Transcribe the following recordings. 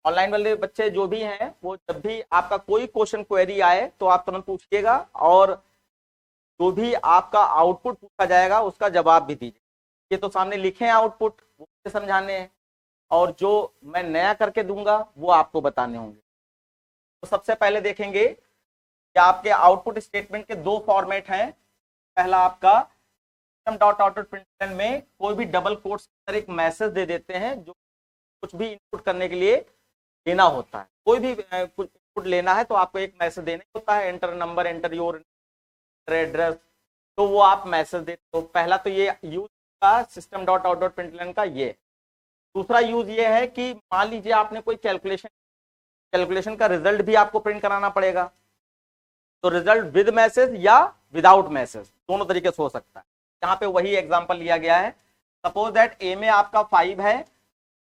Online वाले बच्चे जो भी हैं वो जब भी आपका कोई क्वेश्चन क्वेरी आए तो आप तुरंत पूछिएगा, और जो भी आपका आउटपुट पूछा जाएगा उसका जवाब भी दीजिए। ये तो सामने लिखे हैं आउटपुट, वो समझाने हैं, और जो मैं नया करके दूंगा वो आपको बताने होंगे। तो सबसे पहले देखेंगे कि आपके आउटपुट स्टेटमेंट के दो फॉर्मेट हैं। पहला आपका system dot out dot println में कोई भी डबल कोट्स के अंदर एक मैसेज दे देते हैं जो कुछ भी इनपुट करने के लिए देना होता है। कोई भी कुछ इनपुट लेना है तो आपको एक मैसेज देना होता है, enter number, enter your address, तो वो आप मैसेज देते हो। पहला तो ये यूज का system dot out dot println का ये। दूसरा यूज ये है कि मान लीजिए आपने कोई कैलकुलेशन का रिजल्ट भी आपको प्रिंट कराना पड़ेगा, तो रिजल्ट विद मैसेज या विदाउट मैसेज दोनों तरीके से हो सकता है। यहाँ पे वही एग्जांपल लिया गया है। सपोज दैट ए में आपका 5 है,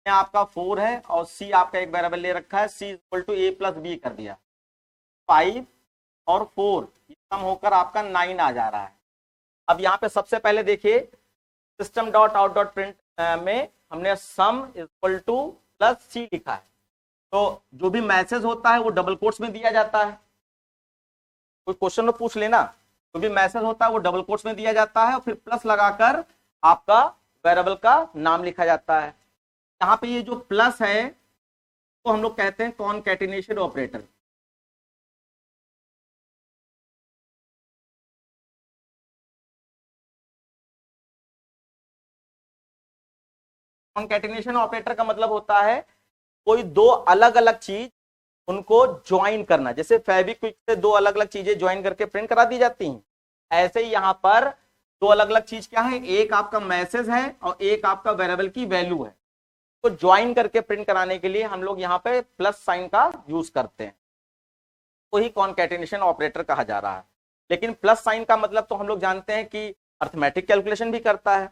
में आपका 4 है, और सी आपका एक वेरिएबल ले रखा है, C equal to A plus B कर दिया। 5 और 4 सम होकर आपका 9 आ जा रहा है। अब यहाँ पे सबसे पहले देखिए system dot out dot print में हमने सम इक्वल टू प्लस सी लिखा है, तो जो भी मैसेज होता है वो डबल कोट्स में दिया जाता है। कोई क्वेश्चन में पूछ लेना, जो भी मैसेज होता है वो डबल कोट्स में दिया जाता है और फिर प्लस लगाकर आपका वेरिएबल का नाम लिखा जाता है। यहाँ पे ये जो प्लस है तो हम लोग कहते हैं कॉनकैटिनेशन ऑपरेटर। कॉनकैटिनेशन ऑपरेटर का मतलब होता है कोई दो अलग अलग चीज उनको ज्वाइन करना। जैसे फेविक्विक से दो अलग अलग चीजें ज्वाइन करके प्रिंट करा दी जाती हैं, ऐसे ही यहाँ पर दो अलग अलग चीज क्या है, एक आपका मैसेज है और एक आपका वेरिएबल की वैल्यू है। तो ज्वाइन करके प्रिंट कराने के लिए हम लोग यहाँ पे प्लस साइन का यूज करते हैं, तो ही कॉनकैटिनेशन ऑपरेटर कहा जा रहा है। लेकिन प्लस साइन का मतलब तो हम लोग जानते हैं कि अर्थमेटिक कैलकुलेशन भी करता है।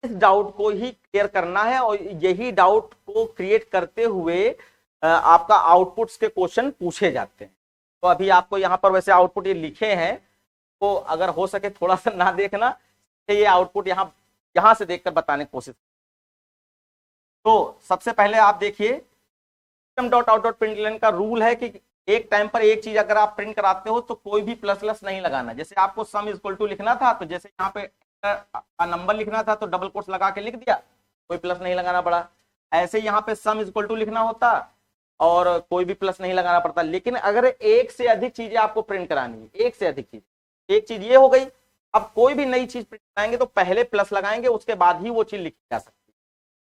इस डाउट को ही क्लियर करना है, और यही डाउट को क्रिएट करते हुए आपका आउटपुट्स के क्वेश्चन पूछे जाते हैं। तो अभी आपको यहाँ पर वैसे आउटपुट ये लिखे हैं, तो अगर हो सके थोड़ा सा ना देखना, ये आउटपुट यहाँ से देखकर बताने की कोशिश। तो सबसे पहले आप देखिए system dot out dot println का रूल है कि एक टाइम पर एक चीज अगर आप प्रिंट कराते हो तो कोई भी प्लस प्लस नहीं लगाना। जैसे आपको सम इक्वल टू लिखना था, तो जैसे यहाँ पे नंबर लिखना था तो डबल कोट्स लगा के लिख दिया, कोई प्लस नहीं लगाना पड़ा। ऐसे यहाँ पे सम इक्वल टू लिखना होता और कोई भी प्लस नहीं लगाना पड़ता। लेकिन अगर एक से अधिक चीजें आपको प्रिंट करानी है, एक से अधिक चीज, एक चीज ये हो गई, अब कोई भी नई चीज प्रिंट कराएंगे तो पहले प्लस लगाएंगे, उसके बाद ही वो चीज लिखी जा सकती है।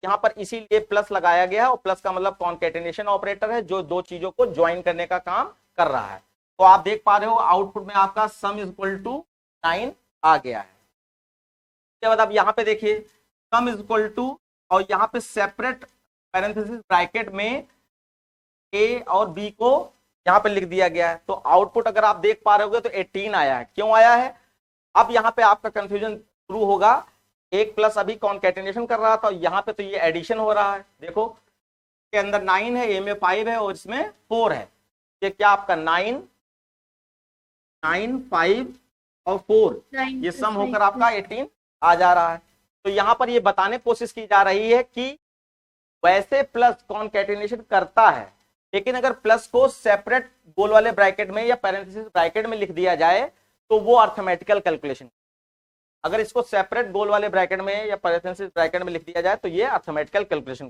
यहाँ पर इसीलिए प्लस लगाया गया है, और प्लस का मतलब कॉनकैटिनेशन ऑपरेटर है जो दो चीजों को ज्वाइन करने का काम कर रहा है। तो आप देख पा रहे हो आउटपुट में आपका सम इक्वल टू 9 आ गया है। उसके बाद आप यहाँ पे देखिए सम इक्वल टू, और यहाँ पे सेपरेट पैरेंथेसिस ब्रैकेट में ए और बी को यहाँ पे लिख दिया गया है। तो आउटपुट अगर आप देख पा रहे होगे तो 18 आया है। क्यों आया है? अब यहाँ पे आपका कंफ्यूजन शुरू होगा, एक प्लस अभी कॉनकैटिनेशन कर रहा था, यहाँ पे तो ये एडिशन हो रहा है। देखो के अंदर 9 है, ए में 5 है और इसमें 4 है। ये क्या आपका 9, 5 और 4, ये सम होकर आपका 18 आ जा रहा है। तो यहाँ पर ये बताने की कोशिश की जा रही है कि वैसे प्लस कॉनकैटिनेशन करता है, लेकिन अगर प्लस को सेपरेट गोल वाले ब्रैकेट में या पैरेंथेसिस ब्रैकेट में लिख दिया जाए तो वो अर्थमेटिकल कैलकुलेशन। अगर इसको सेपरेट गोल वाले ब्रैकेट में या पैरेंथेसिस ब्रैकेट में लिख दिया जाए तो ये अर्थमेटिकल कैलकुलेशन।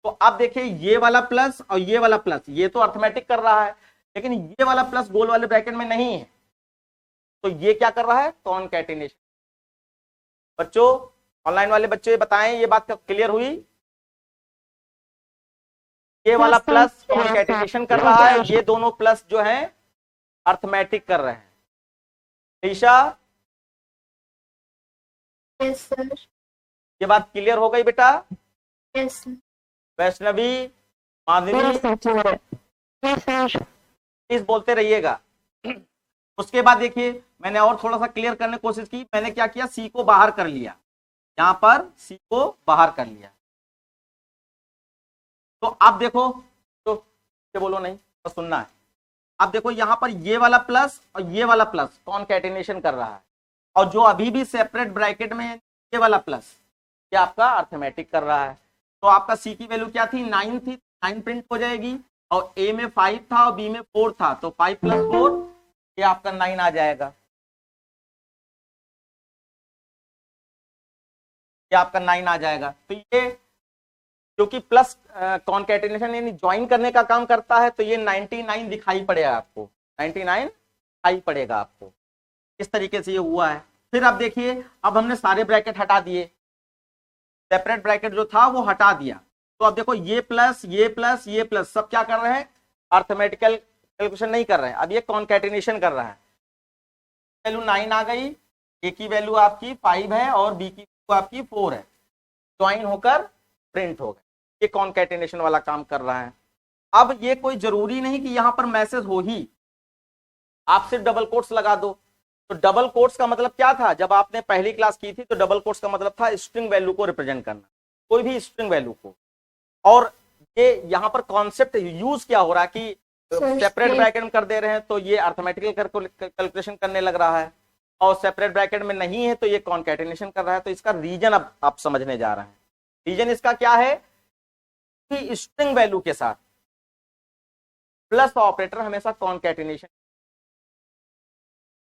तो आप देखिए ये वाला प्लस और ये वाला प्लस, ये तो अर्थमेटिक कर रहा है, लेकिन ये वाला प्लस गोल वाले ब्रैकेट में नहीं है, तो ये क्या कर रहा है? कॉनकैटिनेशन। बच्चों, ऑनलाइन वाले बच्चे बताएं ये बात क्लियर हुई? ये वाला प्लस कॉनकैटिनेशन कर रहा है, ये दोनों प्लस जो है अर्थमेटिक कर रहे हैं। Isha, yes sir. ये बात क्लियर हो गई बेटा? यस। वैष्णवी, माधवी, प्लीज बोलते रहिएगा। उसके बाद देखिए मैंने और थोड़ा सा क्लियर करने की कोशिश की। मैंने क्या किया, सी को बाहर कर लिया, यहां पर सी को बाहर कर लिया। तो आप देखो, तो बोलो नहीं तो सुनना है। आप देखो यहाँ पर ये वाला प्लस और ये वाला प्लस कॉनकैटिनेशन कर रहा है, और जो अभी भी सेपरेट ब्रैकेट में ये वाला प्लस ये आपका अर्थमेटिक कर रहा है। तो आपका सी की वैल्यू क्या थी? 9 थी। 9 प्रिंट हो जाएगी, और ए में 5 था और बी में 4 था, तो 5 + 4 ये आपका 9 आ जाएगा, ये आपका 9 आ जाएगा। तो ये क्योंकि प्लस कॉन्केटिनेशन यानी ज्वाइन करने का काम करता है, तो ये 99 दिखाई पड़ेगा आपको, 99 दिखाई पड़ेगा आपको। इस तरीके से ये हुआ है। फिर अब देखिए, अब हमने सारे ब्रैकेट हटा दिए, सेपरेट ब्रैकेट जो था वो हटा दिया, तो अब देखो ये प्लस ये प्लस ये प्लस सब क्या कर रहे हैं, अर्थमेटिकल कैलकुलेशन नहीं कर रहे हैं, अब ये कॉन्केटिनेशन कर रहा है। वैल्यू 9 आ गई, ए की वैल्यू आपकी 5 है और बी की वैल्यू आपकी 4 है, ज्वाइन होकर प्रिंट हो गए। ये कॉन्केटिनेशन वाला काम कर रहा है। अब ये कोई जरूरी नहीं कि यहां पर मैसेज हो ही, आप सिर्फ डबल कोट्स लगा दो। तो डबल कोट्स का मतलब क्या था, जब आपने पहली क्लास की थी तो डबल कोट्स का मतलब था स्ट्रिंग वैल्यू को रिप्रेजेंट करना, कोई भी स्ट्रिंग वैल्यू को। और ये यहां पर कॉन्सेप्ट यूज क्या हो रहा है कि सेपरेट ब्रैकेट में कर दे रहे हैं तो ये अर्थमेटिकल कैलकुलेशन करने लग रहा है, और सेपरेट ब्रैकेट में नहीं है तो ये कॉन्केटिनेशन कर रहा है। तो इसका रीजन अब आप समझने जा रहे हैं। रीजन इसका क्या है कि स्ट्रिंग वैल्यू के साथ प्लस ऑपरेटर हमेशा कॉन्केटिनेशन,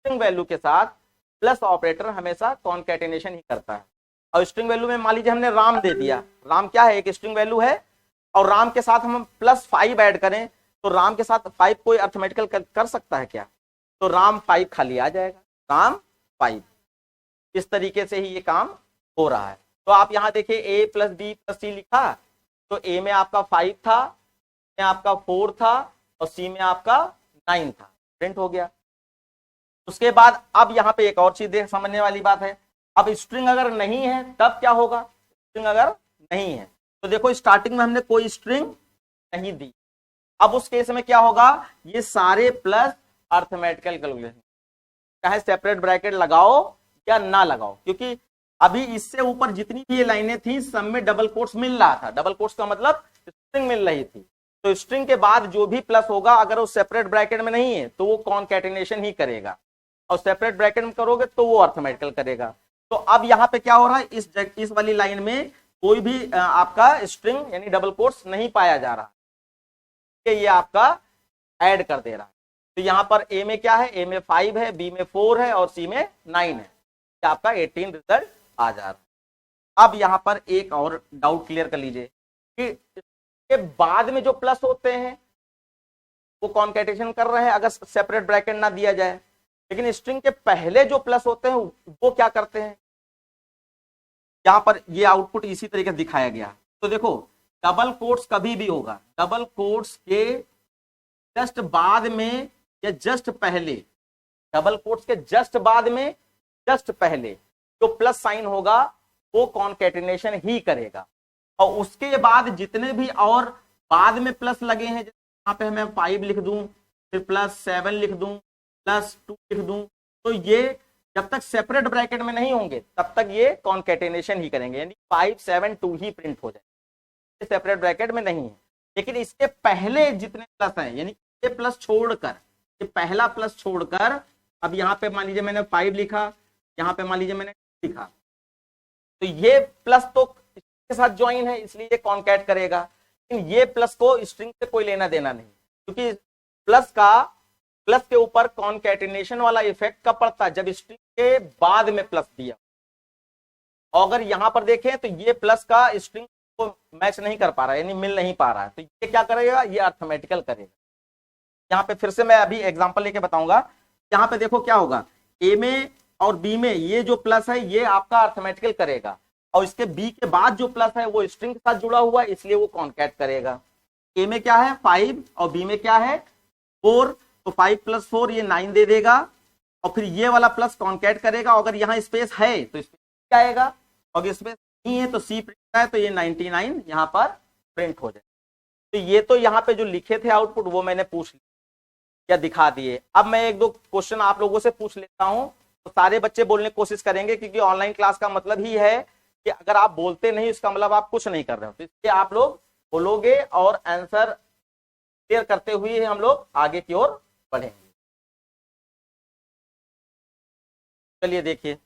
स्ट्रिंग वैल्यू के साथ प्लस ऑपरेटर हमेशा कॉन्केटिनेशन ही करता है। और स्ट्रिंग वैल्यू में मान लीजिए हमने राम दे दिया, राम क्या है, एक स्ट्रिंग वैल्यू है, और राम के साथ हम +5 ऐड करें तो राम के साथ 5 कोई अर्थमेटिकल कर सकता है क्या, तो राम 5 खाली आ जाएगा, राम 5। इस तरीके से ही ये काम हो रहा है। तो आप यहां देखिए a + b + c लिखा, तो a में आपका 5 था, में आपका 4 था, और c में आपका 9 था, प्रिंट हो गया। उसके बाद अब यहां पे एक और चीज देख समझने वाली बात है, अब स्ट्रिंग अगर नहीं है तब क्या होगा, स्ट्रिंग अगर नहीं है तो देखो स्टार्टिंग में हमने कोई स्ट्रिंग नहीं दी, अब उस केस में क्या होगा, ये सारे प्लस अर्थमेटिकल कैलकुलेशन, चाहे सेपरेट ब्रैकेट लगाओ या ना लगाओ, क्योंकि अभी इससे ऊपर जितनी भी ये लाइनें थी सब में डबल कोट्स मिल रहा था। डबल कोट्स का मतलब स्ट्रिंग मिल रही थी, तो स्ट्रिंग के बाद जो भी प्लस होगा अगर वो सेपरेट ब्रैकेट में नहीं है तो वो कॉन्केटिनेशन ही करेगा, और सेपरेट ब्रैकेट में करोगे तो वो अर्थमेटिकल करेगा। तो अब यहाँ पे क्या हो रहा है, इस वाली लाइन में कोई भी आपका स्ट्रिंग यानी डबल कोट्स नहीं पाया जा रहा, ये आपका ऐड कर दे रहा है। तो यहाँ पर ए में क्या है, ए में 5 है, बी में 4 है और सी में 9 है, आपका 18 रिजल्ट आ जा रहा है। अब यहाँ पर एक और डाउट क्लियर कर लीजिए कि इसके बाद में जो प्लस होते हैं वो कॉन्केटिनेशन कर रहे हैं अगर सेपरेट ब्रैकेट ना दिया जाए, लेकिन स्ट्रिंग के पहले जो प्लस होते हैं वो क्या करते हैं, यहां पर ये आउटपुट इसी तरीके से दिखाया गया। तो देखो डबल कोट्स कभी भी होगा, डबल कोट्स के जस्ट बाद में या जस्ट पहले, डबल कोट्स के जस्ट बाद में जस्ट पहले जो प्लस साइन होगा वो कॉन्केटिनेशन ही करेगा, और उसके बाद जितने भी और बाद में प्लस लगे हैं, यहाँ पे मैं 5 लिख दूं, फिर +7 लिख दूं, +2 लिख दूं, तो ये जब तक सेपरेट ब्रैकेट में नहीं होंगे तब तक ये कॉन्केटिनेशन ही करेंगे, यानी 5 7 2 ही प्रिंट हो जाए, सेपरेट ब्रैकेट में नहीं है। लेकिन इसके पहले जितने प्लस हैं, यानी ये प्लस छोड़कर, ये पहला प्लस छोड़कर, अब यहाँ पे मान लीजिए मैंने 5 लिखा, यहाँ पे मान लीजिए मैंने 2 लिखा, तो ये प्लस तो इसके साथ ज्वाइन है इसलिए ये कॉन्कैट करेगा, लेकिन ये प्लस को स्ट्रिंग से कोई लेना देना नहीं, क्योंकि प्लस के ऊपर कॉन्कैटिनेशन वाला इफेक्ट कब पड़ता है, जब स्ट्रिंग के बाद में प्लस दिया। और अगर यहां पर देखें तो ये प्लस का स्ट्रिंग को मैच नहीं कर पा रहा है, यानी मिल नहीं पा रहा है, तो ये क्या करेगा, ये अर्थमेटिकल करेगा। यहाँ पे फिर से मैं अभी एग्जांपल लेके बताऊंगा। यहाँ पे देखो क्या होगा, ए में और बी में ये जो प्लस है ये आपका अर्थमेटिकल करेगा, और इसके बी के बाद जो प्लस है वो स्ट्रिंग के साथ जुड़ा हुआ है इसलिए वो कॉन्कैट करेगा। ए में क्या है 5 और बी में क्या है 4, तो 5 + 4 ये 9 दे देगा, और फिर ये वाला प्लस कॉन्कैट करेगा। अगर यहाँ स्पेस है तो स्पेस आएगा, और स्पेस नहीं है तो सी प्रिंट है, तो ये 99 यहाँ पर प्रिंट हो जाए। तो ये तो यहाँ पे जो लिखे थे आउटपुट वो मैंने पूछ लिया या दिखा दिए। अब मैं 1-2 क्वेश्चन आप लोगों से पूछ लेता हूं, तो सारे बच्चे बोलने की कोशिश करेंगे, क्योंकि ऑनलाइन क्लास का मतलब ही है कि अगर आप बोलते नहीं इसका मतलब आप कुछ नहीं कर रहे हो, तो इसलिए आप लोग बोलोगे और आंसर क्लियर करते हुए हम लोग आगे की ओर बढ़ेंगे। चलिए देखिए,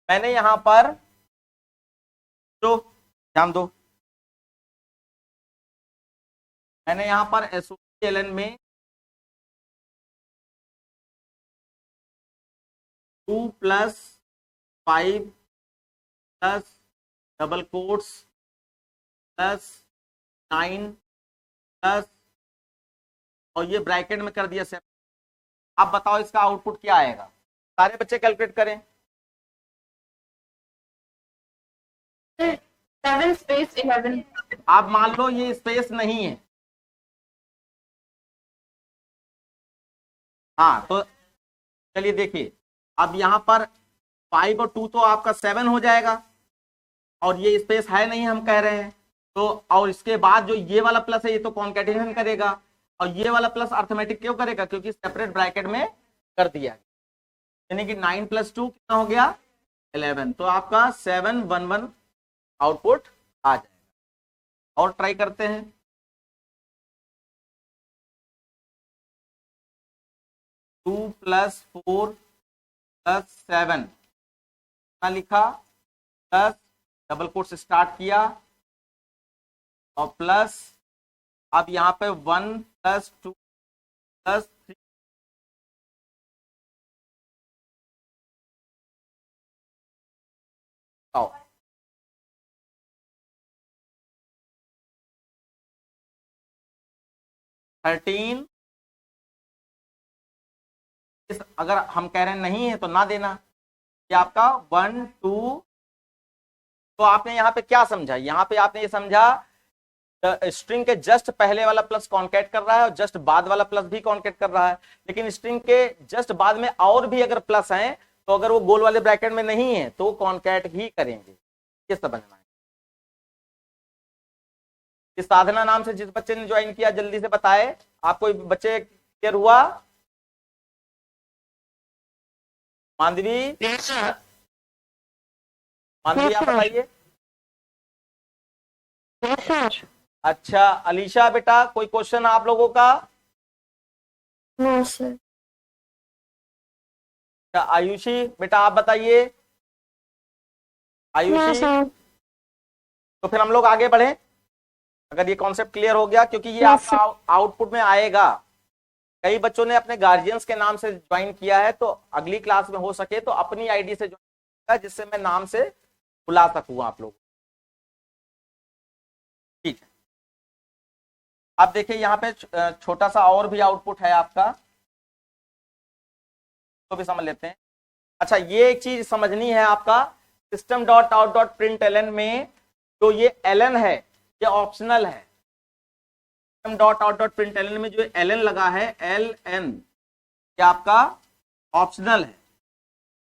मैंने यहां पर जो ध्यान दो, मैंने यहां पर SOLN में 2 + 5 + डबल कोट्स +9 प्लस और ये ब्रैकेट में कर दिया 7। आप बताओ इसका आउटपुट क्या आएगा? सारे बच्चे कैलकुलेट करें। 7 स्पेस 11। आप मान लो ये स्पेस नहीं है, हाँ तो चलिए देखिए, अब यहां पर 5 और 2 तो आपका 7 हो जाएगा और ये स्पेस है नहीं हम कह रहे हैं तो, और इसके बाद जो ये वाला प्लस है ये तो कॉन्केटेनेशन करेगा और ये वाला प्लस अर्थमेटिक क्यों करेगा? क्योंकि सेपरेट ब्रैकेट में कर दिया, यानी कि 9 + 2 कितना हो गया? 11। तो आपका 711 आउटपुट आ जाएगा। और ट्राई करते हैं। 2 + 4 + 7 कितना लिखा? प्लस डबल कोट्स स्टार्ट किया और प्लस अब यहां पे 1 + 2 + 3 13। अगर हम कह रहे हैं नहीं है तो ना देना। ये आपका 1 2। तो आपने यहाँ पे क्या समझा? यहाँ पे आपने ये समझा स्ट्रिंग के जस्ट पहले वाला प्लस कॉन्केट कर रहा है और जस्ट बाद वाला प्लस भी कॉन्केट कर रहा है, लेकिन स्ट्रिंग के जस्ट बाद में और भी अगर प्लस हैं तो अगर वो गोल वाले ब्रैकेट में नहीं है तो कॉन्केट ही करेंगे। ये समझना है। इस साधना नाम से जिस बच्चे ने ज्वाइन किया जल्दी से बताए, आपको बच्चे क्लियर हुआ? मांडवी, मांडवी आप बताइए। अच्छा अलीशा बेटा, कोई क्वेश्चन आप लोगों का? No sir. आयुषी बेटा आप बताइए। आयुषी, तो फिर हम लोग आगे बढ़े अगर ये कॉन्सेप्ट क्लियर हो गया, क्योंकि ये आपका आउटपुट में आएगा। कई बच्चों ने अपने गार्जियंस के नाम से ज्वाइन किया है, तो अगली क्लास में हो सके तो अपनी आईडी से ज्वाइन, जिससे मैं नाम से बुला सकूं आप लोग। ठीक है, अब देखिए यहाँ पे छोटा सा और भी आउटपुट है आपका, तो भी समझ लेते हैं। अच्छा ये एक चीज समझनी है आपका, system dot out dot println में जो ये एलन है ये ऑप्शनल है। System dot out dot println में जो एलन लगा है LN, ये आपका ऑप्शनल है।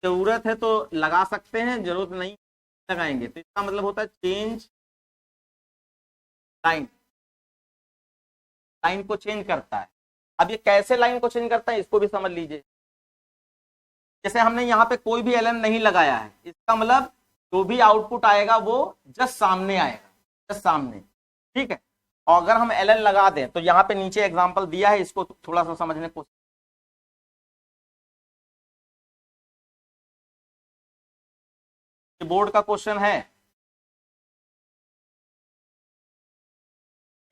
जरूरत है तो लगा सकते हैं, जरूरत नहीं लगाएंगे। तो इसका मतलब होता है चेंज लाइन, लाइन को चेंज करता है। अब ये कैसे लाइन को चेंज करता है इसको भी समझ लीजिए। जैसे हमने यहाँ पे कोई भी एलन नहीं लगाया है, इसका मतलब जो भी आउटपुट आएगा वो जस्ट सामने आएगा, जस्ट सामने। ठीक है, और अगर हम एलन लगा दें तो यहाँ पे नीचे एग्जांपल दिया है, इसको थोड़ा सा समझने की कोशिश। बोर्ड का क्वेश्चन है।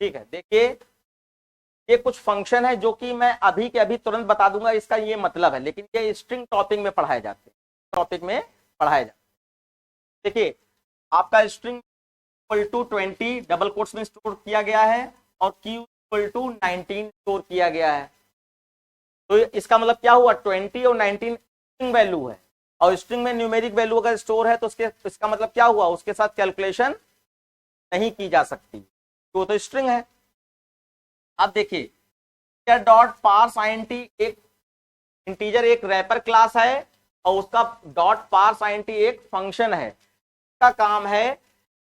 ठीक है, देखिए ये कुछ फंक्शन है जो कि मैं अभी के अभी तुरंत बता दूंगा इसका ये मतलब है, लेकिन ये स्ट्रिंग टॉपिक में पढ़ाए जाते हैं, टॉपिक में पढ़ाए जाते हैं। देखिए आपका string equal to 20 double quotes में स्टोर किया गया है और Q इक्वल टू 19 स्टोर किया गया है। तो इसका मतलब क्या हुआ? 20 और 19 स्ट्रिंग वैल्यू है और स्ट्रिंग में न्यूमेरिक वैल्यू अगर स्टोर है तो इसका मतलब क्या हुआ? उसके साथ कैलकुलेशन नहीं की जा सकती, तो स्ट्रिंग है। अब देखिए डॉट parseInt एक इंटीजर, एक रैपर क्लास है और उसका डॉट parseInt एक फंक्शन है। इसका काम है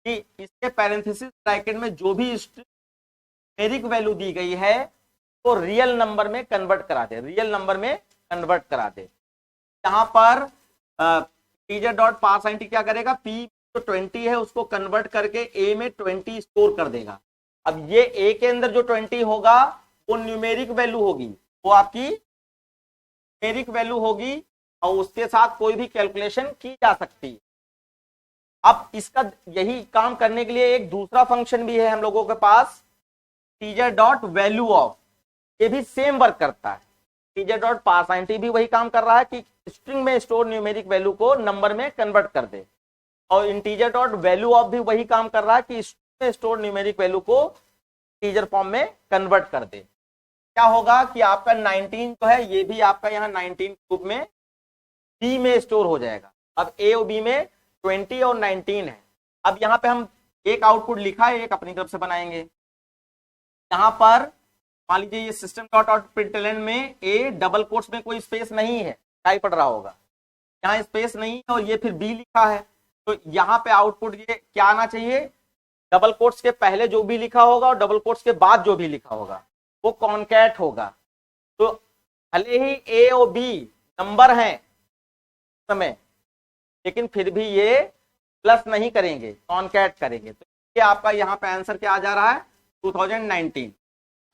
कि इसके पैरेंथेसिस ब्रैकेट में जो भी न्यूमेरिक वैल्यू दी गई है तो रियल नंबर में कन्वर्ट करा दे, रियल नंबर में कन्वर्ट करा दे। यहाँ पर इंटीजर डॉट parseInt क्या करेगा? P जो 20 है उसको कन्वर्ट करके A में 20 स्टोर कर देगा। अब ये A के अंदर जो 20 होगा वो न्यूमेरिक वैल्यू होगी, वो आपकी न्यूमेरिक वैल्यू होगी और उसके साथ कोई भी कैलकुलेशन की जा सकती है। अब इसका यही काम करने के लिए एक दूसरा फंक्शन भी है हम लोगों के पास, टीजर डॉट वैल्यू ऑफ, ये भी सेम वर्क करता है। टीजर डॉट पास भी वही काम कर रहा है कि स्ट्रिंग में स्टोर न्यूमेरिक वैल्यू को नंबर में कन्वर्ट कर दे, और इंटीजर डॉट वैल्यू ऑफ भी वही काम कर रहा है कि स्ट्रिंग में स्टोर न्यूमेरिक वैल्यू को टीजर फॉर्म में कन्वर्ट कर दे। क्या होगा कि आपका 19 जो है ये भी आपका यहाँ 19 ग्रुप में बी में स्टोर हो जाएगा। अब ए और बी में 20 और 19 है। अब यहाँ पे हम एक आउटपुट लिखा है, एक अपनी तरफ से बनाएंगे। यहाँ पर मान लीजिए ये सिस्टम डॉट आउट प्रिंटलन में ए डबल कोट्स में कोई स्पेस नहीं है, टाइप पड़ रहा होगा, यहाँ स्पेस नहीं है और ये फिर बी लिखा है, तो यहाँ पे आउटपुट ये क्या आना चाहिए, डबल कोट्स के पहले जो भी लिखा होगा और डबल कोट्स के बाद जो भी लिखा होगा वो कॉन्कैट होगा। तो भले ही ए और बी नंबर हैं समय, लेकिन फिर भी ये प्लस नहीं करेंगे, कॉन्कैट करेंगे। तो ये आपका यहाँ पे आंसर क्या आ जा रहा है 2019।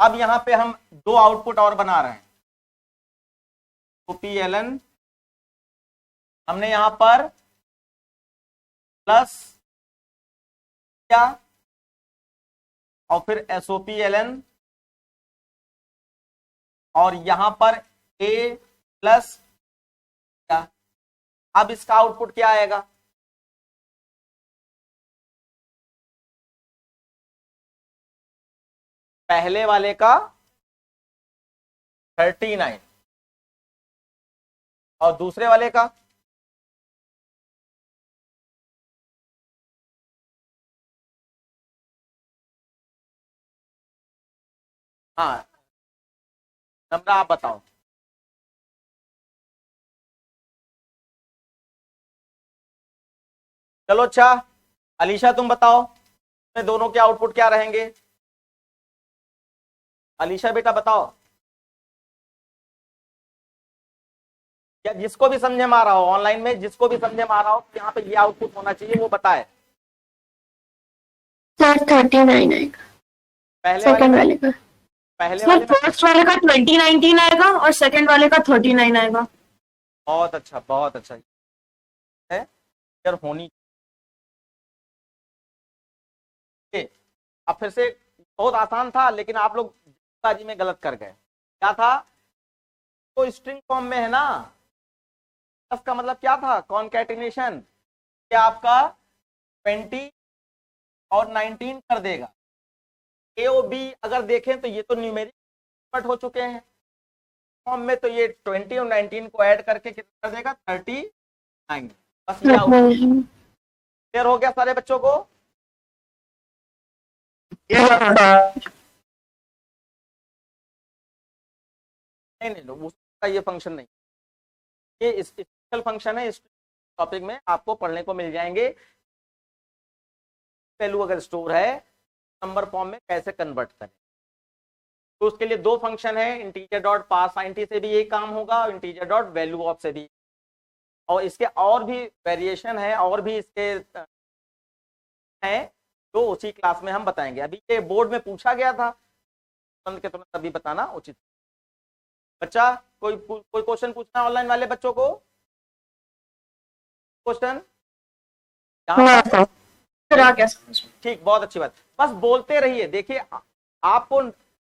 अब यहाँ पे हम दो आउटपुट और बना रहे हैं, OPLN हमने यहाँ पर प्लस क्या और फिर SOPLN और यहां पर A प्लस क्या। अब इसका आउटपुट क्या आएगा, पहले वाले का 39 और दूसरे वाले का हाँ नंबर आप बताओ। चलो अच्छा अलीशा तुम बताओ, दोनों के आउटपुट क्या रहेंगे। अलीशा बेटा बताओ, या जिसको भी समझे में आ रहा हो ऑनलाइन में, जिसको भी समझे में आ रहा हो यहाँ पे ये आउटपुट होना चाहिए वो बताए। सर 39 आएगा पहले सेकंड वाले का। पहले सर फर्स्ट वाले का 2019 आएगा और सेकंड वाले का 39 आएगा। बहुत अच्छा है यार, होनी। अब फिर से बहुत आसान था लेकिन आप लोग बाजी में गलत कर गए। क्या था, तो स्ट्रिंग फॉर्म में है ना, इसका मतलब क्या था कॉन्कैटिनेशन, क्या आपका 20 और 19 कर देगा। ए और बी अगर देखें तो ये तो न्यूमेरिक कन्वर्ट हो चुके हैं फॉर्म में, तो ये 20 और 19 को ऐड करके कितना कर देगा 39। बस ये क्लियर हो गया सारे बच्चों को। नहीं उसका ये फंक्शन नहीं, ये स्पेशल फंक्शन है। इस टॉपिक में आपको पढ़ने को मिल जाएंगे, वैल्यू अगर स्टोर है नंबर फॉर्म में कैसे कन्वर्ट करें। तो उसके लिए दो फंक्शन है, इंटीजर डॉट पास से भी यही काम होगा और इंटीजर डॉट वैल्यू ऑफ से भी, और इसके और भी वेरिएशन है और भी इसके हैं तो उसी क्लास में हम बताएंगे। अभी ये बोर्ड में पूछा गया था, तुरंत के तुरंत अभी बताना उचित। बच्चा कोई क्वेश्चन पूछना ऑनलाइन वाले बच्चों को, क्वेश्चन ठीक, बहुत अच्छी बात। बस बोलते रहिए, देखिए आपको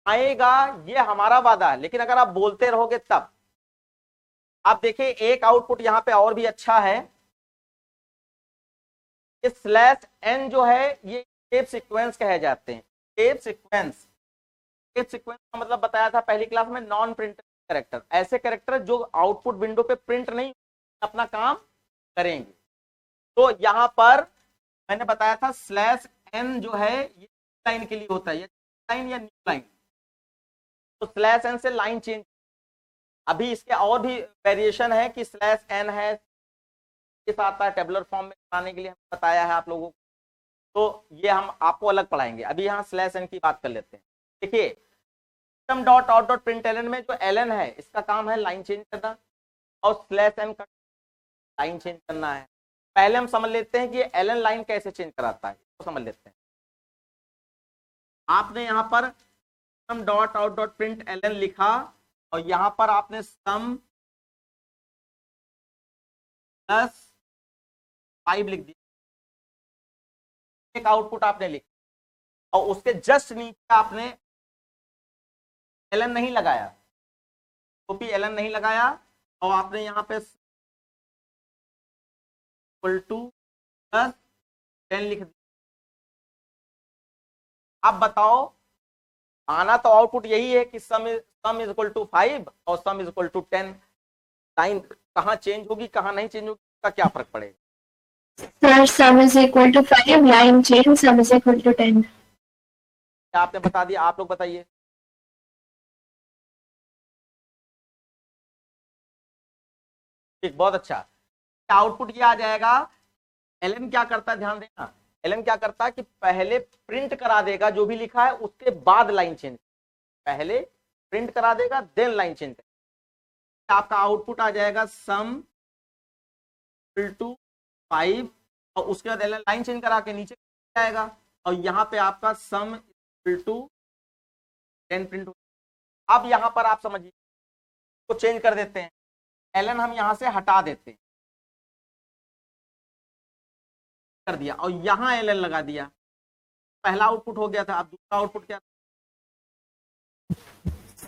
आएगा ये हमारा वादा है, लेकिन अगर आप बोलते रहोगे तब। आप देखिए एक आउटपुट यहाँ पे और भी अच्छा है, स्लैश एन जो है ये स्टेप सीक्वेंस कहे जाते हैं। स्टेप सीक्वेंस का मतलब बताया था पहली क्लास में, नॉन प्रिंटेबल कैरेक्टर, ऐसे कैरेक्टर जो आउटपुट विंडो पे प्रिंट नहीं अपना काम करेंगे। तो यहां पर मैंने बताया था स्लैश एन जो है ये लाइन के लिए होता है, ये लाइन या न्यू लाइन, तो स्लैश एन से लाइन चेंज। अभी इसके और भी वेरिएशन है कि स्लैश एन है, इस आता है टेबुलर फॉर्म में बनाने के लिए हमने बताया है आप लोगों को, तो ये हम आपको अलग पढ़ाएंगे। अभी यहाँ स्लैश एन की बात कर लेते हैं। देखिए system dot out dot println में जो एलन है इसका काम है लाइन चेंज करना, और स्लैश एन का लाइन चेंज करना है। पहले हम समझ लेते हैं कि एलन लाइन कैसे चेंज कराता है, तो समझ लेते हैं। आपने यहाँ पर sum dot out dot println लिखा और यहाँ पर आपने सम प्लस 5 लिख दिया, एक आउटपुट आपने लिखा, और उसके जस्ट नीचे आपने एलन नहीं लगाया, कॉपी एलन नहीं लगाया, और आपने यहाँ पे इक्वल टू प्लस 10 लिख दिया। अब बताओ, आना तो आउटपुट यही है कि सम इज इक्वल टू 5 और sum is equal to 10। Line कहाँ चेंज होगी कहाँ नहीं चेंज होगी, इसका क्या फर्क पड़ेगा? Sir sum is equal to 5, line change, sum is equal to 10। क्या आपने बता दिया, आप लोग बताइए। ठीक, बहुत अच्छा। आउटपुट ये आ जाएगा। एलन क्या करता है, ध्यान देना, एलन क्या करता है कि पहले प्रिंट करा देगा जो भी लिखा है, उसके बाद लाइन चेंज, पहले प्रिंट करा देगा देन लाइन चेंज करेगा। आपका आउटपुट आ जाएगा सम इक्वल टू 5 और उसके बाद एलन लाइन चेंज करा के नीचे जाएगा, और यहाँ पे आपका सम इक्वल टू 10 प्रिंट हो। अब यहाँ पर आप समझिए, को चेंज कर देते हैं, एलन हम यहाँ से हटा देते हैं, कर दिया, और यहां एलन लगा दिया। पहला आउटपुट हो गया था, अब दूसरा आउटपुट क्या?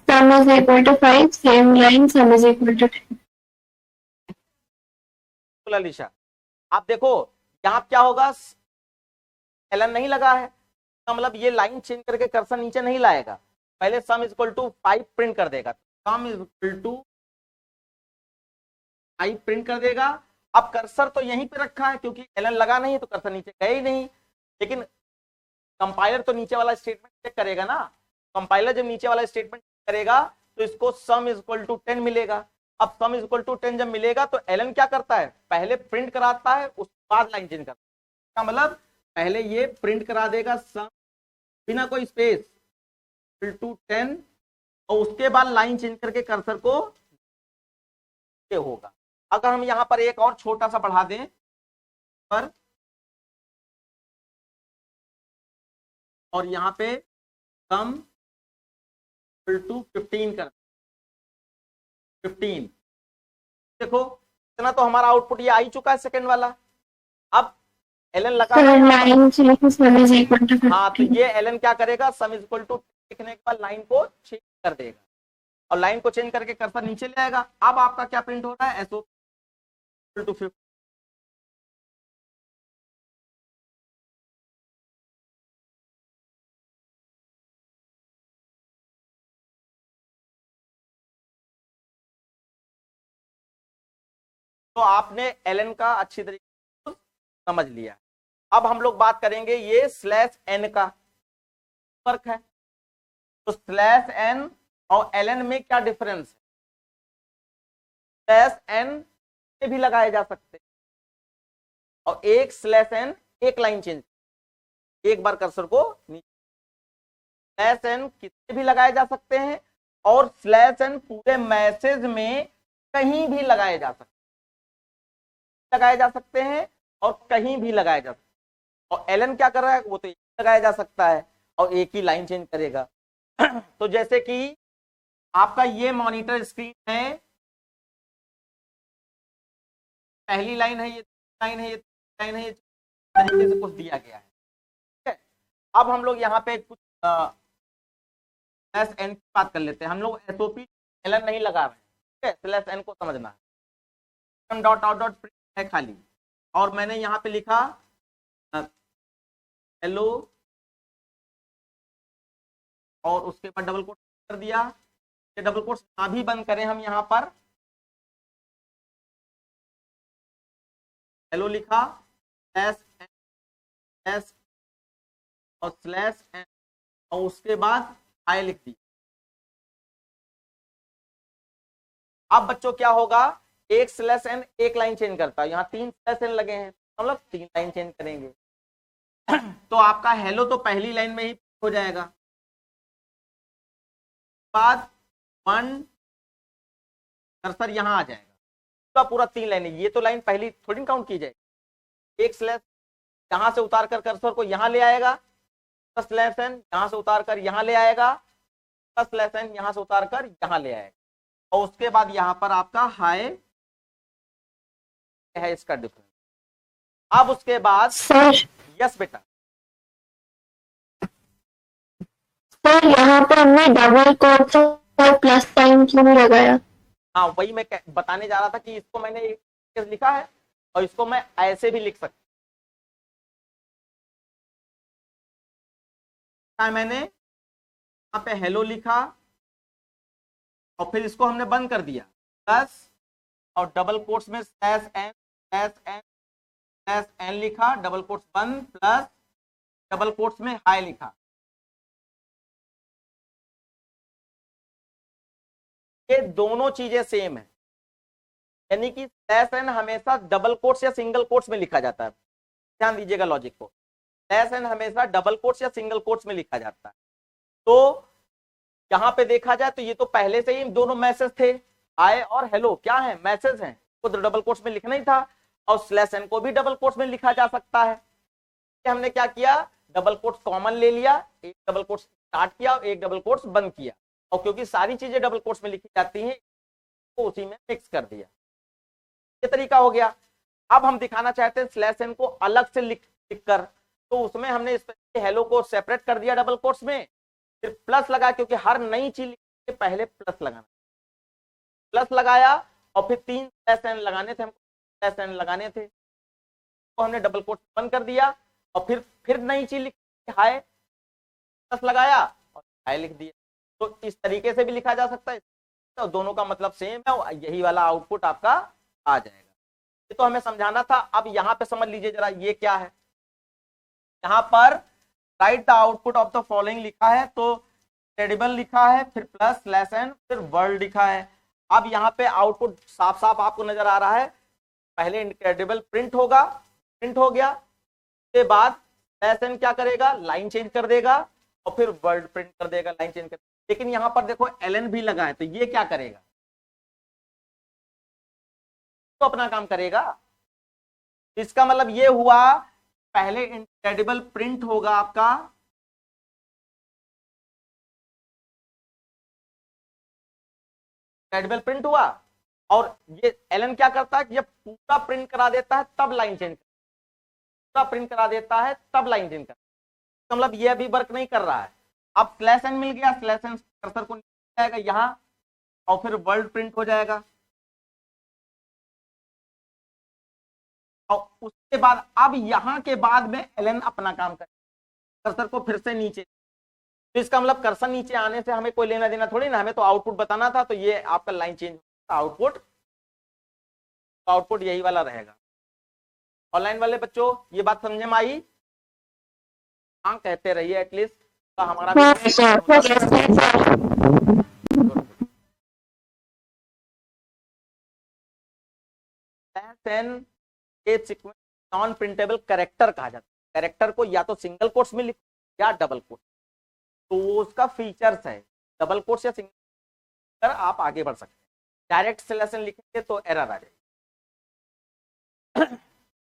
Sum is equal to 5, same line, sum is equal to 10। Alisha, आप देखो यहां क्या होगा, एलन नहीं लगा है, तो मतलब ये लाइन चेंज करके कर्सर नीचे नहीं लाएगा, पहले sum is equal to 5 print कर देगा, sum is equal to 5 print कर देगा। अब कर्सर तो यहीं पे रखा है क्योंकि एलन लगा नहीं है, तो कर्सर नीचे गए ही नहीं, लेकिन कंपाइलर तो नीचे वाला स्टेटमेंट चेक करेगा ना। कंपाइलर जब नीचे वाला स्टेटमेंट करेगा तो इसको सम इज इक्वल टू 10 मिलेगा। अब सम इज इक्वल टू 10 जब मिलेगा तो एलन क्या करता है, पहले प्रिंट कराता है, उसके बाद लाइन चेंज करता है। मतलब पहले ये प्रिंट करा देगा सम बिना कोई स्पेस इक्वल टू 10, और उसके बाद लाइन चेंज करके कर्सर को होगा। अगर हम यहां पर एक और छोटा सा बढ़ा दें पर, और यहां पे सम इक्वल टू 15 कर 15, देखो इतना तो हमारा आउटपुट ये आ ही चुका है सेकंड वाला। अब एलन लगा line change, sum is equal to 15। हाँ, तो ये एलन क्या करेगा, सम इज इक्वल टू लिखने के बाद लाइन को चेंज कर देगा, और लाइन को चेंज करके कर्सर नीचे ले आएगा। अब आपका क्या प्रिंट हो रहा है, एसओ टू 50। तो आपने एलन का अच्छी तरीके से समझ लिया। अब हम लोग बात करेंगे ये स्लैश एन का फर्क है। तो स्लैश एन और एलन में क्या डिफरेंस है? स्लैश एन भी लगाए जा सकते हैं, और एक स्लैश एन एक लाइन चेंज, एक बार कर्सर को नीचे, स्लैश एन कितने भी लगाए जा सकते हैं, और स्लैश एन पूरे मैसेज में कहीं भी लगाए जा सकते हैं और कहीं भी लगाए जा सकते हैं। और एलन क्या कर रहा है, वो तो लगाया जा सकता है और एक ही लाइन चेंज करेगा। तो जैसे कि आपका ये मॉनिटर स्क्रीन है, पहली लाइन है, ये लाइन है, ये लाइन है, ये तरीके से कुछ दिया गया है, ठीक है। अब हम लोग यहाँ पे कुछ स्लैश एन की बात कर लेते हैं। हम लोग एसओपी एलन नहीं लगा रहे हैं, ठीक है, स्लैश एन को समझना है। डॉट आउट डॉट प्रिंट है खाली, और मैंने यहाँ पे लिखा हेलो, और उसके बाद डबल कोट कर दिया। ये डबल कोट्स ना भी बंद करें हम, यहाँ पर हेलो लिखा, एस और स्लैश एन, और उसके बाद आई लिख दी। अब बच्चों क्या होगा, एक स्लैश एन एक लाइन चेंज करता है, यहाँ 3 स्लैश एन लगे हैं, मतलब 3 लाइन चेंज करेंगे। तो आपका हेलो तो पहली लाइन में ही हो जाएगा, बाद 1 कर्सर यहां आ जाएगा, पूरा पूरा 3 लाइन है। ये तो लाइन पहली थोड़ी काउंट की जाएगी, एक स्लैश यहां से उतार कर कर्सर को यहां ले आएगा, स्लैश एन यहां से उतार कर यहां ले आएगा, स्लैश एन यहां से उतार कर यहां ले आएगा, और उसके बाद यहां पर आपका हाय है, इसका डिफरेंस। अब उसके बाद सर यस बेटा, सर यहाँ पे हमने डबल कोट्स और प्लस साइन क्यों नहीं लगाया? हाँ, वही मैं बताने जा रहा था कि इसको मैंने एक लिखा है और इसको मैं ऐसे भी लिख सकता है। मैंने यहाँ पे हेलो लिखा और फिर इसको हमने बंद कर दिया, प्लस और डबल कोट्स में स्लैश एन लिखा, डबल कोट्स बंद, प्लस डबल कोट्स में हाई लिखा। ये दोनों चीजें सेम है, यानी कि स्लैश एन हमेशा डबल कोट्स या सिंगल कोट्स में लिखा जाता है। ध्यान दीजिएगा लॉजिक को, स्लैश एन हमेशा डबल कोट्स या सिंगल कोट्स में लिखा जाता है। तो यहां पे देखा जाए तो ये तो पहले से ही दोनों मैसेज थे, हाय और हेलो क्या है, मैसेज हैं, तो डबल कोट्स में लिखना ही था, और स्लैश एन को भी डबल कोट्स में लिखा जा सकता है। हमने क्या किया, डबल कोट्स कॉमन ले लिया, एक डबल कोट्स स्टार्ट किया और एक डबल कोट्स बंद किया, और क्योंकि सारी चीजें डबल कोट्स में लिखी जाती हैं तो उसी में मिक्स कर दिया। ये तरीका हो गया। अब हम दिखाना चाहते हैं स्लैश एन को अलग से लिख कर, तो उसमें हमने इस हेलो को सेपरेट कर दिया डबल कोट्स में, फिर प्लस लगा, क्योंकि हर नई चीज लिखने के पहले प्लस लगाना, प्लस लगाया और फिर 3 स्लैश एन लगाने थे, हमको स्लैश एन लगाने थे, तो हमने डबल कोट्स बंद कर दिया और फिर नई चीज लिख हाय, प्लस लगाया और हाय लिख दिया। तो इस तरीके से भी लिखा जा सकता है, तो दोनों का मतलब सेम है और यही वाला आउटपुट आपका आ जाएगा। ये तो हमें समझाना था। अब यहाँ पे समझ लीजिए जरा ये क्या है, यहाँ पर right the output of the following लिखा है, तो इंक्रेडिबल लिखा है, फिर प्लस स्लैश एन, फिर वर्ल्ड लिखा है। अब यहाँ पे आउटपुट साफ साफ आपको नजर आ रहा है, पहले इंक्रेडिबल प्रिंट होगा, प्रिंट हो गया, उसके बाद स्लैश एन क्या करेगा, लाइन चेंज कर देगा और फिर वर्ड प्रिंट कर देगा, लाइन चेंज कर। लेकिन यहाँ पर देखो एलन भी लगा है, तो ये क्या करेगा, तो अपना काम करेगा। इसका मतलब ये हुआ पहले इंक्रेडिबल प्रिंट होगा आपका, इंक्रेडिबल प्रिंट हुआ और ये एलन क्या करता है कि जब पूरा प्रिंट करा देता है तब लाइन चेंज, पूरा प्रिंट करा देता है तब लाइन चेंज करता है। मतलब ये अभी वर्क नहीं कर रहा है। अब स्लैश एन मिल गया, स्लैश एन कर्सर को जाएगा यहां और फिर वर्ल्ड प्रिंट हो जाएगा, और उसके बाद अब यहां के बाद में एलन अपना काम करेगा, कर्सर को फिर से नीचे। तो इसका मतलब कर्सर नीचे आने से हमें कोई लेना देना थोड़ी ना, हमें तो आउटपुट बताना था, तो ये आपका लाइन चेंज आउटपुट, आउटपुट यही वाला रहेगा। ऑनलाइन वाले बच्चों ये बात समझ में आई? हाँ कहते रहिए एटलीस्ट, तो हमारा नॉन प्रिंटेबल कैरेक्टर कहा जाता है। कैरेक्टर को या तो सिंगल कोट्स में लिखो या डबल कोट, तो उसका फीचर्स है, डबल कोट्स या सिंगल आप आगे बढ़ सकते हैं। डायरेक्ट सिलेक्शन लिखेंगे तो एरर आ जाएगी।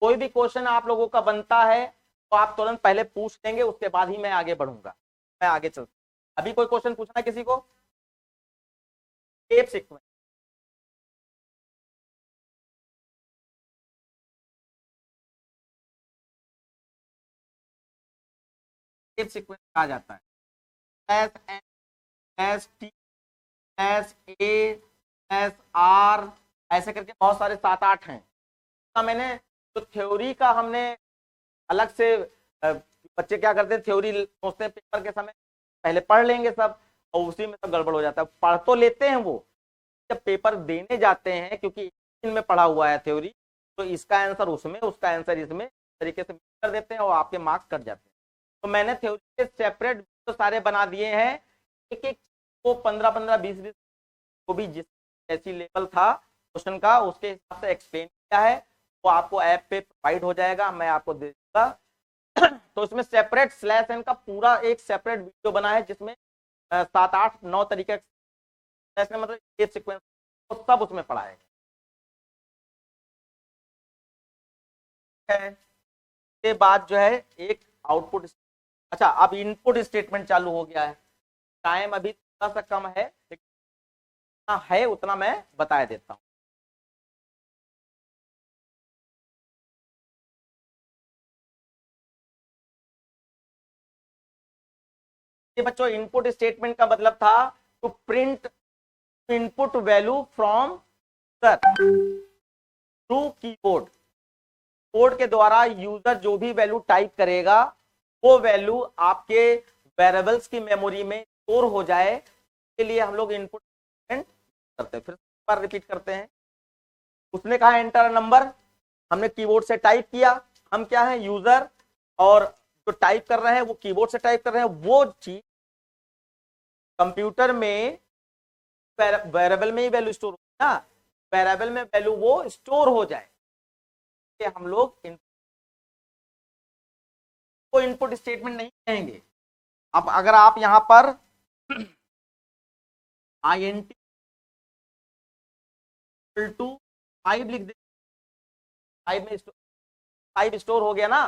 कोई भी क्वेश्चन आप लोगों का बनता है तो आप तुरंत पहले पूछ लेंगे, उसके बाद ही मैं आगे बढ़ूंगा, मैं आगे चलता। अभी कोई क्वेश्चन पूछना है किसी को? टेप सीक्वेंस, टेप सीक्वेंस कहा जाता है, S N S T S A S R, ऐसे करके बहुत सारे 7-8 हैं। तो मैंने तो थ्योरी का हमने अलग से, बच्चे क्या करते हैं थ्योरी सोचते हैं पेपर के समय पहले पढ़ लेंगे सब, और उसी में सब गड़बड़ हो जाता है। पढ़ तो लेते हैं वो, जब पेपर देने जाते हैं क्योंकि इनमें पढ़ा हुआ है थ्योरी, तो इसका आंसर उसमें, उसका आंसर इसमें, तरीके से कर देते हैं और आपके मार्क्स कट जाते हैं। तो मैंने थ्योरी के सेपरेट तो सारे बना दिए हैं, एक एक को 15-15, 20-20 को भी जिस जैसी लेवल था क्वेश्चन का उसके हिसाब से एक्सप्लेन किया है, वो आपको ऐप पे प्रोवाइड हो जाएगा, मैं आपको दे दूंगा। तो इसमें सेपरेट स्लैश एन का पूरा एक सेपरेट वीडियो बना है जिसमें 7-8-9 तरीके मतलब एक सीक्वेंस तो सब उसमें पढ़ा है। के बाद जो है एक आउटपुट, अच्छा अब इनपुट स्टेटमेंट चालू हो गया है। टाइम अभी थोड़ा सा कम है, लेकिन है उतना मैं बता देता हूँ। ये बच्चों इनपुट स्टेटमेंट का मतलब था to print input value from through keyboard. Code के द्वारा यूजर जो भी वैल्यू टाइप करेगा वो वैल्यू आपके वेरिएबल्स की मेमोरी में स्टोर हो जाए, के लिए हम लोग इनपुट करते हैं। फिर बार रिपीट करते हैं। उसने कहा एंटर नंबर, हमने कीबोर्ड से टाइप किया, हम क्या है यूजर, और जो टाइप कर रहे हैं वो कीबोर्ड से टाइप कर रहे हैं, वो चीज कंप्यूटर में वेरिएबल में ही वैल्यू स्टोर हो ना, वेरिएबल में वैल्यू वो स्टोर हो जाए, हम लोग को इनपुट स्टेटमेंट नहीं कहेंगे। अब अगर आप यहां पर INT टू 5 लिख दे, 5 स्टोर हो गया ना,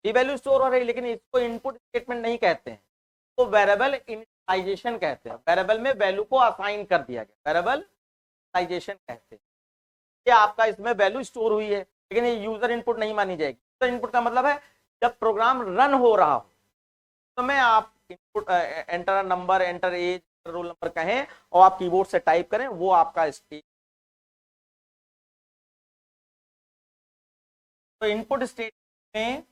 ये वैल्यू स्टोर हो रही, लेकिन इसको इनपुट स्टेटमेंट नहीं कहते हैं, तो वेरिएबल इनिशियलाइजेशन कहते हैं। वेरिएबल में वैल्यू को असाइन कर दिया गया, वेरिएबल इनिशियलाइजेशन कहते हैं। ये आपका इसमें वैल्यू स्टोर हुई है, लेकिन ये यूजर इनपुट नहीं मानी जाएगी। यूजर इनपुट का मतलब है जब प्रोग्राम रन हो रहा हो तो मैं आप input enter number, enter age, roll number कहें और आप कीबोर्ड से टाइप करें, वो आपका स्टेट। तो इनपुट स्टेट में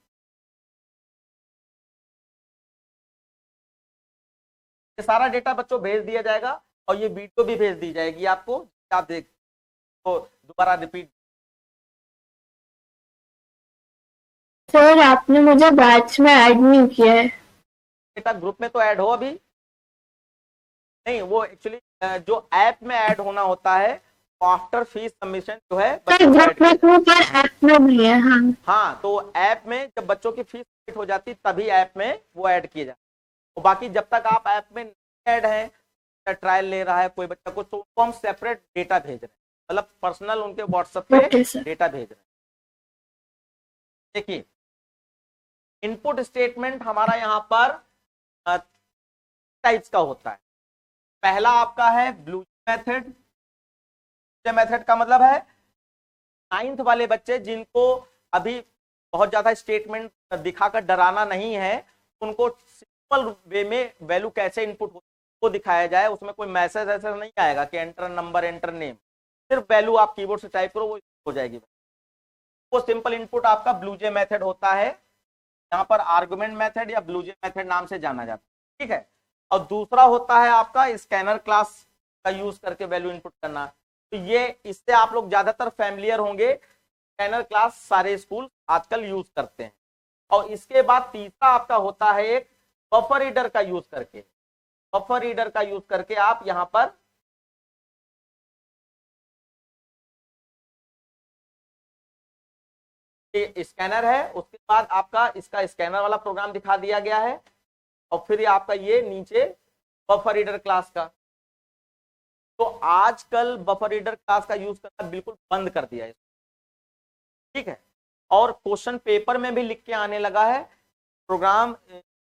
ये सारा डेटा बच्चों भेज दिया जाएगा और ये वीडियो भी भेज दी जाएगी आपको, आप देख तो दोबारा रिपीट। सर आपने मुझे बैच में ऐड नहीं किया है। डेटा ग्रुप में तो ऐड हो अभी नहीं, वो एक्चुअली जो ऐप में ऐड होना होता है आफ्टर फीस सबमिशन जो है सर ग्रुप में तो पर ऐप में भी है। हाँ हाँ, तो ऐप में जब बच्चों की फीस सबमिट हो जाती तभी ऐप में वो ऐड किए जाते। तो बाकी जब तक आप ऐप में ऐड है, ट्रायल ले रहा है कोई बच्चा को, तो हम सेपरेट डेटा भेज रहे हैं, मतलब पर्सनल उनके व्हाट्सएप पे डेटा भेज रहे हैं। देखिए इनपुट स्टेटमेंट हमारा यहाँ पर टाइप्स का होता है। पहला आपका है ब्लूजे मेथड। ब्लूजे मेथड का मतलब है 9th वाले बच्चे जिनको अभी बहुत ज्यादा स्टेटमेंट दिखाकर डराना नहीं है, उनको सिंपल वे में वैल्यू कैसे इनपुट को दिखाया जाए, उसमें कोई मैसेज ऐसा नहीं आएगा कि एंटर नंबर, एंटर नेम, सिर्फ वैल्यू आप कीबोर्ड से टाइप करो वो हो जाएगी। वो सिंपल इनपुट आपका ब्लूजे मेथड होता है, यहाँ पर आर्गुमेंट मेथड या ब्लूजे मेथड नाम से जाना जाता है, ठीक है। और दूसरा होता है आपका स्कैनर क्लास का यूज करके वैल्यू इनपुट करना। तो ये इससे आप लोग ज्यादातर फैमिलियर होंगे, स्कैनर क्लास सारे स्कूल आजकल यूज करते हैं। और इसके बाद तीसरा आपका होता है एक बफर रीडर का यूज करके। बफर रीडर का यूज करके आप यहां पर स्कैनर है, उसके बाद आपका इसका स्कैनर वाला प्रोग्राम दिखा दिया गया है, और फिर आपका ये नीचे बफर रीडर क्लास का। तो आजकल बफर रीडर क्लास का यूज करना बिल्कुल बंद कर दिया है, ठीक है। और क्वेश्चन पेपर में भी लिख के आने लगा है प्रोग्राम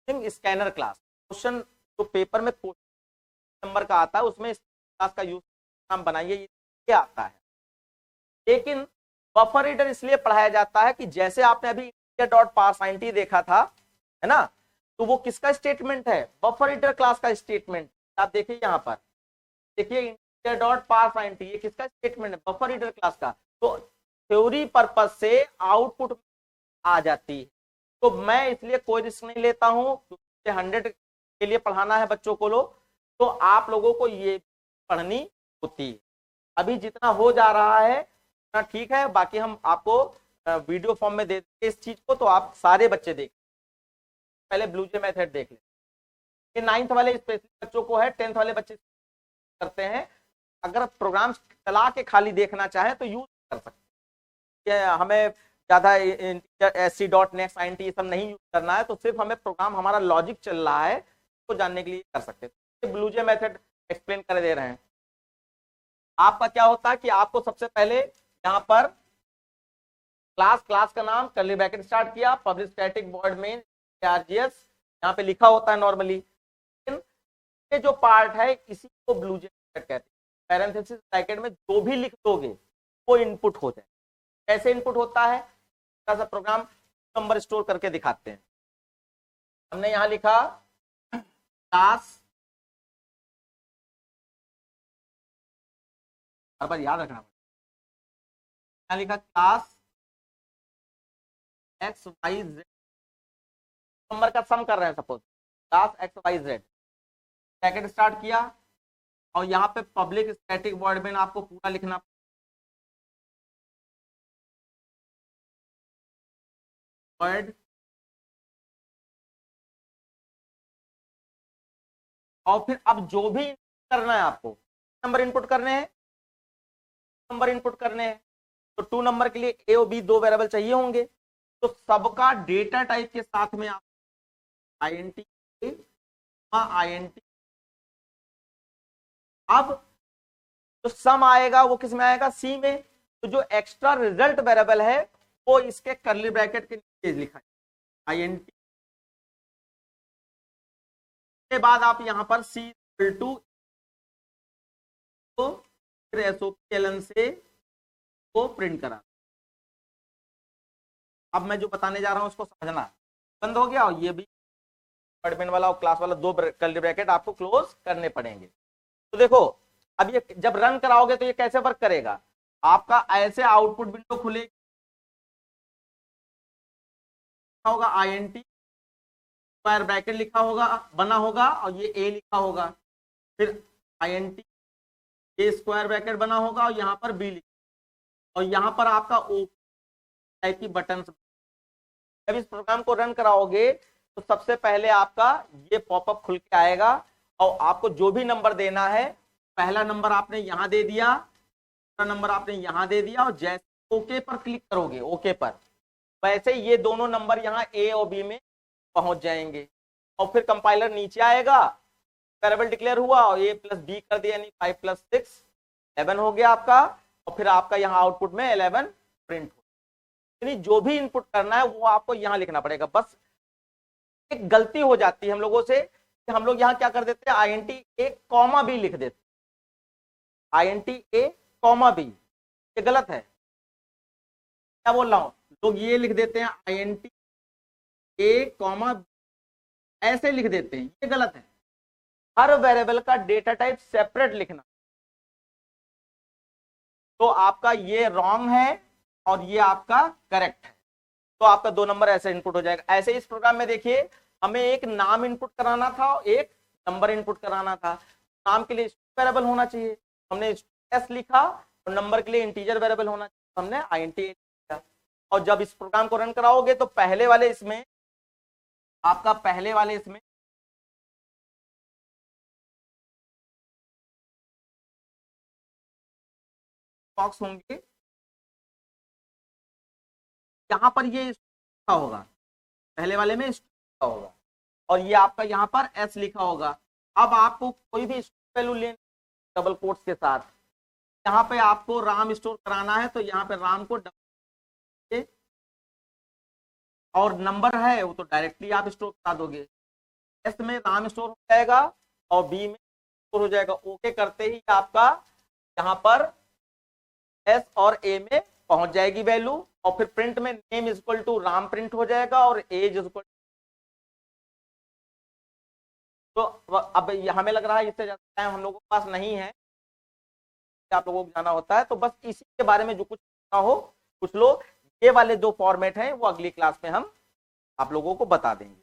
स्कैनर क्लास। क्वेश्चन जो पेपर में क्वेश्चन नंबर का आता है उसमें इस क्लास का यूज हम बनाइए, ये आता है। लेकिन बफर रीडर इसलिए पढ़ाया जाता है कि जैसे आपने अभी .parseInt देखा था, है ना, तो वो किसका स्टेटमेंट है, बफर रीडर क्लास का स्टेटमेंट। आप देखिए यहाँ पर, देखिए .parseInt ये किसका स्टेटमेंट है, बफर रीडर क्लास का। तो थ्योरी पर्पज से आउटपुट आ जाती है। तो मैं इसलिए कोई रिस्क नहीं लेता हूं, 100 के लिए पढ़ाना है बच्चों को लोग, तो आप लोगों को ये पढ़नी होती है। अभी जितना हो जा रहा है उतना ठीक है, बाकी हम आपको वीडियो फॉर्म में दे देंगे इस चीज को, तो आप सारे बच्चे देख। पहले ब्लूजे मेथड देख ले, ये 9th वाले स्पेशली बच्चों को है, 10th वाले बच्चे करते हैं। अगर प्रोग्राम चला के खाली देखना चाहे तो यूज कर सकते हैं, हमें ज्यादा SC.next INT ये सब नहीं यूज करना है, तो सिर्फ हमें प्रोग्राम हमारा लॉजिक चल रहा है तो जानने के लिए कर सकते हैं। ब्लूजे मेथड एक्सप्लेन कर दे रहे हैं। आपका क्या होता है कि आपको सबसे पहले यहाँ पर क्लास का नाम कर्ली ब्रैकेट स्टार्ट किया, public static void main RGS यहाँ पे लिखा होता है नॉर्मली। ये जो पार्ट है इसी को ब्लूजे मेथड कहते हैं। पैरेंथेसिस ब्रैकेट में जो भी लिख दोगे वो इनपुट हो जाए। कैसे इनपुट होता है, ऐसा प्रोग्राम नंबर स्टोर करके दिखाते हैं। हमने यहाँ लिखा क्लास, हर बार याद रखना क्या लिखा, class X Y Z number का सम कर रहे हैं, suppose class X Y Z, bracket start किया और यहाँ पे पब्लिक स्टैटिक वॉइड मेन आपको पूरा लिखना, वर्ड, और फिर अब जो भी करना है आपको, नंबर इनपुट करने हैं, नंबर इनपुट करने हैं, तो 2 नंबर के लिए ए और बी 2 वेरिएबल चाहिए होंगे, तो सबका डेटा टाइप के साथ में आप INT INT, अब जो सम आएगा वो किस में आएगा, सी में, तो जो एक्स्ट्रा रिजल्ट वेरिएबल है वो इसके कर्ली ब्रैकेट के नीचे लिखा है INT, के बाद आप यहां पर सी इक्वल टू, तो फिर एसओपीएलएन से वो प्रिंट करा। अब मैं जो बताने जा रहा हूं उसको समझना, बंद हो गया, और ये भी डिपार्टमेंट वाला और क्लास वाला 2 कर्ली ब्रैकेट आपको क्लोज करने पड़ेंगे। तो देखो अब ये जब रन कराओगे तो ये कैसे वर्क करेगा, आपका ऐसे आउटपुट विंडो खुलेगी, होगा INT स्क्वायर ब्रैकेट लिखा होगा, बना होगा, और ये ए लिखा होगा, फिर INT ए स्क्वायर ब्रैकेट बना होगा और यहाँ पर बी लिखा, और यहाँ पर आपका ओ टाइप की बटन। जब इस प्रोग्राम को रन कराओगे तो सबसे पहले आपका ये पॉपअप खुल के आएगा, और आपको जो भी नंबर देना है, पहला नंबर आपने यहाँ दे दिया, दूसरा नंबर आपने यहाँ दे दिया, और जैसे ओके पर क्लिक करोगे, ओके पर, वैसे ये दोनों नंबर यहाँ ए और बी में पहुंच जाएंगे, और फिर कंपाइलर नीचे आएगा, वेरिएबल डिक्लेयर हुआ और ए प्लस बी कर दिया, यानी 5 + 6 11 हो गया आपका, और फिर आपका यहाँ आउटपुट में 11 प्रिंट हो, यानी जो भी इनपुट करना है वो आपको यहाँ लिखना पड़ेगा। बस एक गलती हो जाती है हम लोगों से कि हम लोग यहाँ क्या कर देते हैं, INT A, B लिख देते, INT A, B, ये गलत है, क्या बोल रहा हूं, लोग ये लिख देते हैं INT A, B, ऐसे लिख देते हैं, ये गलत है। हर वेरिएबल का डेटा टाइप सेपरेट लिखना, तो आपका ये रॉन्ग है और ये आपका करेक्ट है, तो आपका 2 नंबर ऐसे इनपुट हो जाएगा। ऐसे इस प्रोग्राम में देखिए हमें एक नाम इनपुट कराना था और एक नंबर इनपुट कराना था। नाम के लिए वेरिएबल होना चाहिए, हमने एस लिखा, और नंबर के लिए इंटीजर वेरिएबल होना चाहिए, हमने INT लिखा। और जब इस प्रोग्राम को रन कराओगे तो पहले वाले इसमें बॉक्स होंगे, यहाँ पर ये लिखा होगा, पहले वाले में लिखा होगा, और ये आपका यहाँ पर एस लिखा होगा। अब आपको कोई भी वैल्यू लेना डबल कोट्स के साथ, यहाँ पे आपको राम स्टोर कराना है, तो यहाँ पे राम को डबल, और नंबर है वो तो डायरेक्टली आप स्टोर करा दोगे, एस में राम स्टोर हो जाएगा और बी में स्टोर हो जाएगा। ओके करते ही आपका यहाँ पर एस और ए में पहुंच जाएगी वैल्यू, और फिर प्रिंट में name is equal to Ram print हो जाएगा और एज इज इक्वल, तो अब हमें लग रहा है इससे ज्यादा टाइम हम लोगों के पास नहीं है, आप लोगों को जाना होता है, तो बस इसी के बारे में जो कुछ ना हो कुछ लो, ये वाले 2 फॉर्मेट हैं वो अगली क्लास में हम आप लोगों को बता देंगे।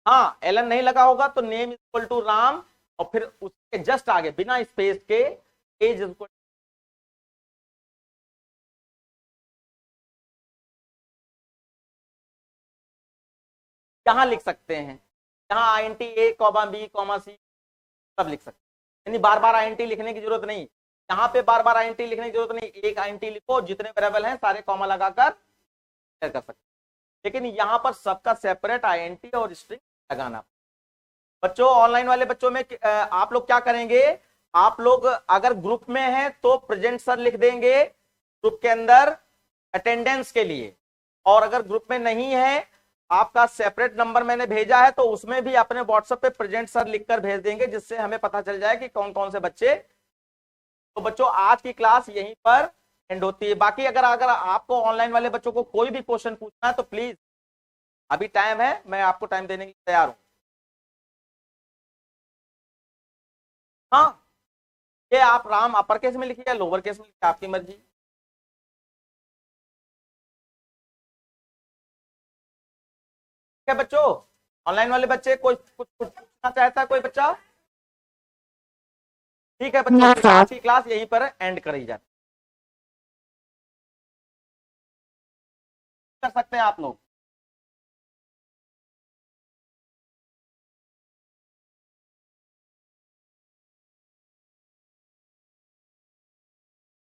हाँ एलन नहीं लगा होगा तो name is equal to Ram, और फिर उसके जस्ट आगे बिना स्पेस के एज इज इक्वल, यहां लिख सकते हैं, यहाँ INT A, B, C सब लिख सकते हैं, यानी बार बार INT लिखने की जरूरत नहीं, यहाँ पे बार बार INT लिखने की जरूरत नहीं, एक INT लिखो, जितने वेरिएबल हैं सारे कॉमा लगाकर कर सकते हैं, लेकिन यहाँ पर सबका सेपरेट INT और स्ट्रिंग लगाना। बच्चों ऑनलाइन वाले बच्चों में आप लोग क्या करेंगे, आप लोग अगर ग्रुप में हैं तो प्रेजेंट सर लिख देंगे ग्रुप के अंदर अटेंडेंस के लिए, और अगर ग्रुप में नहीं है, आपका सेपरेट नंबर मैंने भेजा है, तो उसमें भी अपने व्हाट्सएप पे प्रेजेंट सर लिखकर भेज देंगे, जिससे हमें पता चल जाए कि कौन कौन से बच्चे। तो बच्चों आज की क्लास यहीं पर एंड होती है। बाकी अगर आपको ऑनलाइन वाले बच्चों को कोई भी क्वेश्चन पूछना है तो प्लीज अभी टाइम है, मैं आपको टाइम देने के लिए तैयार हूं। हाँ, ये आप राम अपर केस में लिखिए या लोअर केस में लिखिए, आपकी मर्जी। ठीक है बच्चों, ऑनलाइन वाले बच्चे कोई कुछ पूछना चाहता है कोई बच्चा? ठीक है बच्चों, आज की क्लास यहीं पर एंड करी जाती, कर सकते हैं आप लोग।